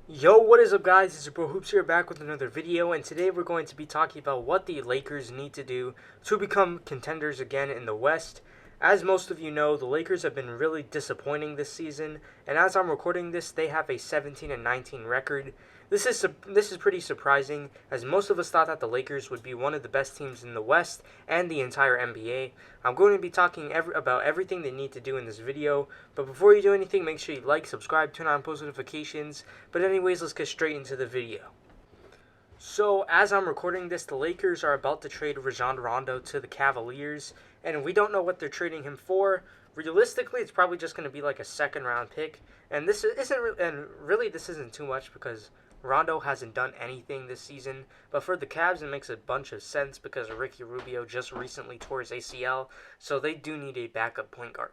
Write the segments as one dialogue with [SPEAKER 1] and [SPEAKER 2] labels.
[SPEAKER 1] Yo, what is up guys, it's your bro Hoopz here back with another video, and today we're going to be talking about what the Lakers need to do to become contenders again in the West. As most of you know, the Lakers have been really disappointing this season, and as I'm recording this, they have a 17-19 record. This is pretty surprising, as most of us thought that the Lakers would be one of the best teams in the West and the entire NBA. I'm going to be talking about everything they need to do in this video, but before you do anything, make sure you like, subscribe, turn on post notifications. But anyways, let's get straight into the video. So, as I'm recording this, the Lakers are about to trade Rajon Rondo to the Cavaliers, and we don't know what they're trading him for. Realistically, it's probably just going to be like a second-round pick, and this isn't too much because Rondo hasn't done anything this season. But for the Cavs, it makes a bunch of sense because Ricky Rubio just recently tore his ACL, so they do need a backup point guard.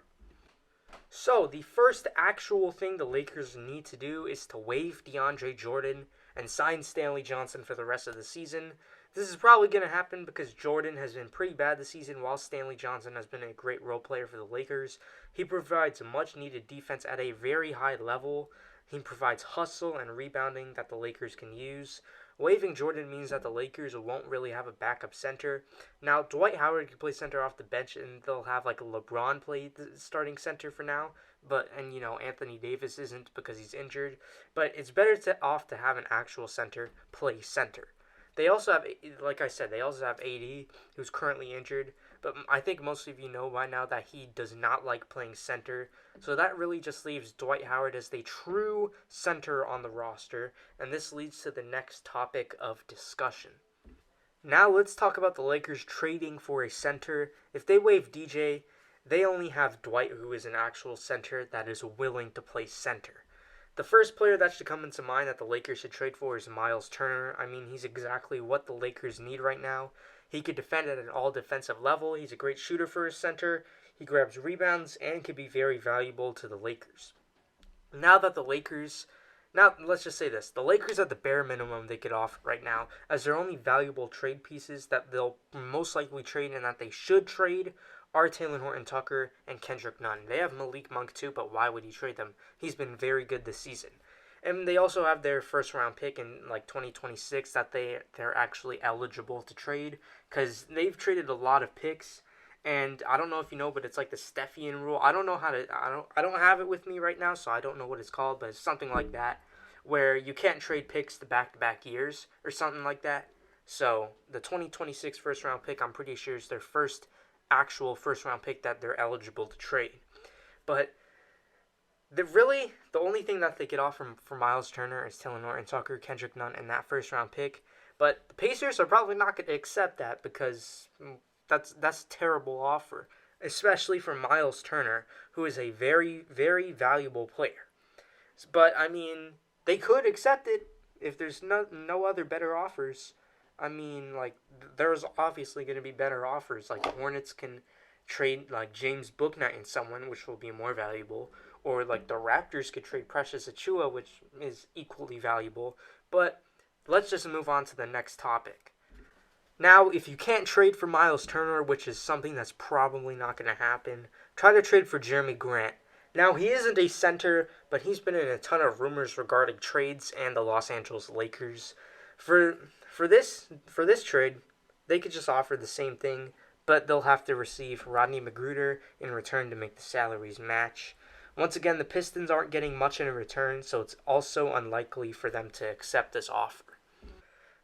[SPEAKER 1] So, the first actual thing the Lakers need to do is to waive DeAndre Jordan and sign Stanley Johnson for the rest of the season. This is probably going to happen because Jordan has been pretty bad this season, while Stanley Johnson has been a great role player for the Lakers. He provides much needed defense at a very high level. He provides hustle and rebounding that the Lakers can use. Waiving Jordan means that the Lakers won't really have a backup center. Now, Dwight Howard can play center off the bench, and they'll have like LeBron play the starting center for now. And Anthony Davis isn't because he's injured. But it's better to have an actual center play center. They also have, like I said, they also have AD, who's currently injured. But I think most of you know by now that he does not like playing center. So that really just leaves Dwight Howard as the true center on the roster. And this leads to the next topic of discussion. Now let's talk about the Lakers trading for a center. If they waive DJ, they only have Dwight, who is an actual center that is willing to play center. The first player that should come into mind that the Lakers should trade for is Miles Turner. I mean, he's exactly what the Lakers need right now. He could defend at an all-defensive level. He's a great shooter for his center. He grabs rebounds and can be very valuable to the Lakers. Now, let's just say this. The Lakers are the bare minimum they could offer right now, as their only valuable trade pieces that they'll most likely trade and that they should trade are Taylor Horton-Tucker and Kendrick Nunn. They have Malik Monk too, but why would you trade them? He's been very good this season. And they also have their first round pick in like 2026 that they're actually eligible to trade, because they've traded a lot of picks. And I don't know if you know, but it's like the Stephian rule. I don't have it with me right now, so I don't know what it's called, but it's something like that, where you can't trade picks to back-to-back years or something like that. So the 2026 first round pick, I'm pretty sure, is their first actual first round pick that they're eligible to trade. But the only thing that they could offer for Miles Turner is Taylor Horton-Tucker, Kendrick Nunn, and that first round pick. But the Pacers are probably not going to accept that because that's a terrible offer, especially for Miles Turner, who is a very, very valuable player. But I mean, they could accept it if there's no other better offers. I mean, like, there's obviously going to be better offers. Like, the Hornets can trade, like, James Bouknight and someone, which will be more valuable. Or, like, the Raptors could trade Precious Achiuwa, which is equally valuable. But let's just move on to the next topic. Now, if you can't trade for Miles Turner, which is something that's probably not going to happen, try to trade for Jeremy Grant. Now, he isn't a center, but he's been in a ton of rumors regarding trades and the Los Angeles Lakers. For this trade, they could just offer the same thing, but they'll have to receive Rodney McGruder in return to make the salaries match. Once again, the Pistons aren't getting much in return, so it's also unlikely for them to accept this offer.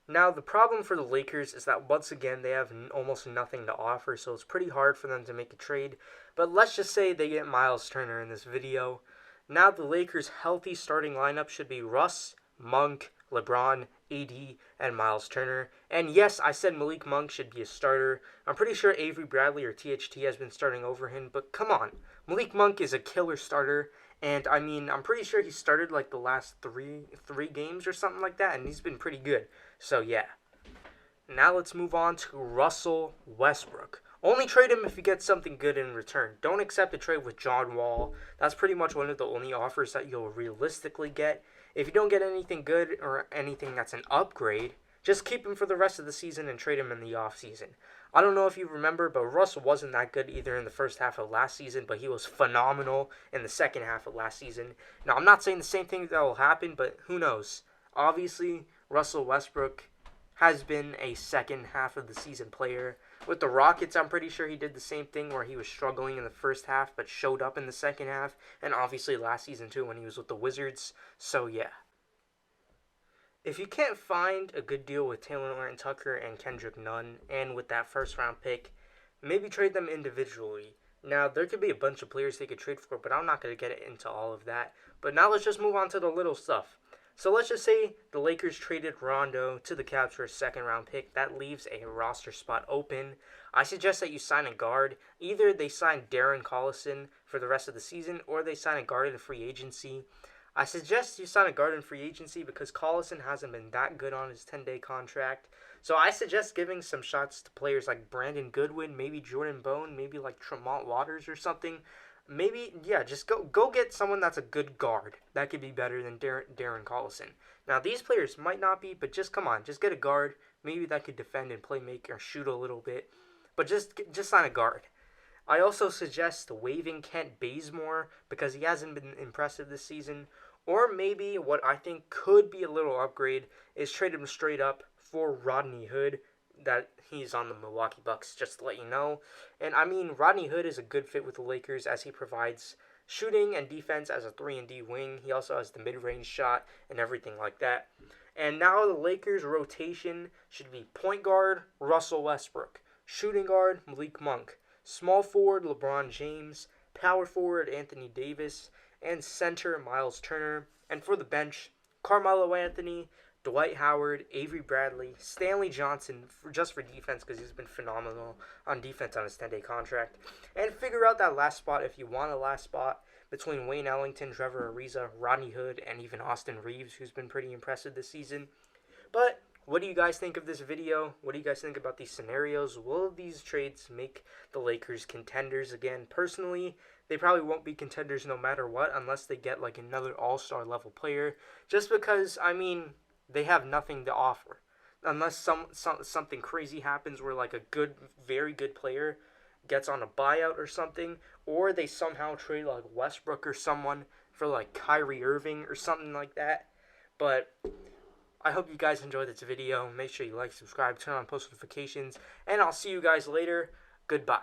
[SPEAKER 1] Now, the problem for the Lakers is that once again, they have almost nothing to offer, so it's pretty hard for them to make a trade. But let's just say they get Miles Turner in this video. Now, the Lakers' healthy starting lineup should be Russ, Monk, LeBron, AD, and Miles Turner. And yes, I said Malik Monk should be a starter. I'm pretty sure Avery Bradley or THT has been starting over him, but come on. Malik Monk is a killer starter, and I mean, I'm pretty sure he started like the last three games or something like that, and he's been pretty good. So yeah. Now let's move on to Russell Westbrook. Only trade him if you get something good in return. Don't accept a trade with John Wall. That's pretty much one of the only offers that you'll realistically get. If you don't get anything good or anything that's an upgrade, just keep him for the rest of the season and trade him in the offseason. I don't know if you remember, but Russell wasn't that good either in the first half of last season, but he was phenomenal in the second half of last season. Now, I'm not saying the same thing that will happen, but who knows? Obviously, Russell Westbrook has been a second half of the season player. With the Rockets, I'm pretty sure he did the same thing where he was struggling in the first half but showed up in the second half, and obviously last season too when he was with the Wizards. So yeah. If you can't find a good deal with Taylor Horton-Tucker and Kendrick Nunn, and with that first round pick, maybe trade them individually. Now, there could be a bunch of players they could trade for, but I'm not going to get into all of that. But now let's just move on to the little stuff. So let's just say the Lakers traded Rondo to the Cavs for a second round pick. That leaves a roster spot open. I suggest that you sign a guard. Either they sign Darren Collison for the rest of the season, or they sign a guard in free agency. I suggest you sign a guard in free agency because Collison hasn't been that good on his 10-day contract. So I suggest giving some shots to players like Brandon Goodwin, maybe Jordan Bone, maybe like Tremont Waters or something. Maybe, yeah, just go get someone that's a good guard. That could be better than Darren Collison. Now, these players might not be, but just come on. Just get a guard. Maybe that could defend and play make or shoot a little bit. But just sign a guard. I also suggest waiving Kent Bazemore because he hasn't been impressive this season. Or maybe what I think could be a little upgrade is trade him straight up for Rodney Hood. That he's on the Milwaukee Bucks, just to let you know. And I mean, Rodney Hood is a good fit with the Lakers as he provides shooting and defense as a 3-and-D wing. He also has the mid-range shot and everything like that. And now the Lakers' rotation should be point guard Russell Westbrook, shooting guard Malik Monk, small forward LeBron James, power forward Anthony Davis, and center Miles Turner. And for the bench, Carmelo Anthony, Dwight Howard, Avery Bradley, Stanley Johnson, just for defense because he's been phenomenal on defense on his 10-day contract. And figure out that last spot if you want a last spot between Wayne Ellington, Trevor Ariza, Rodney Hood, and even Austin Reeves, who's been pretty impressive this season. But what do you guys think of this video? What do you guys think about these scenarios? Will these trades make the Lakers contenders again? Personally, they probably won't be contenders no matter what unless they get like another all-star level player. Just because, I mean, they have nothing to offer. Unless something crazy happens where like a good, very good player gets on a buyout or something, or they somehow trade like Westbrook or someone for like Kyrie Irving or something like that. But I hope you guys enjoyed this video. Make sure you like, subscribe, turn on post notifications, and I'll see you guys later. Goodbye.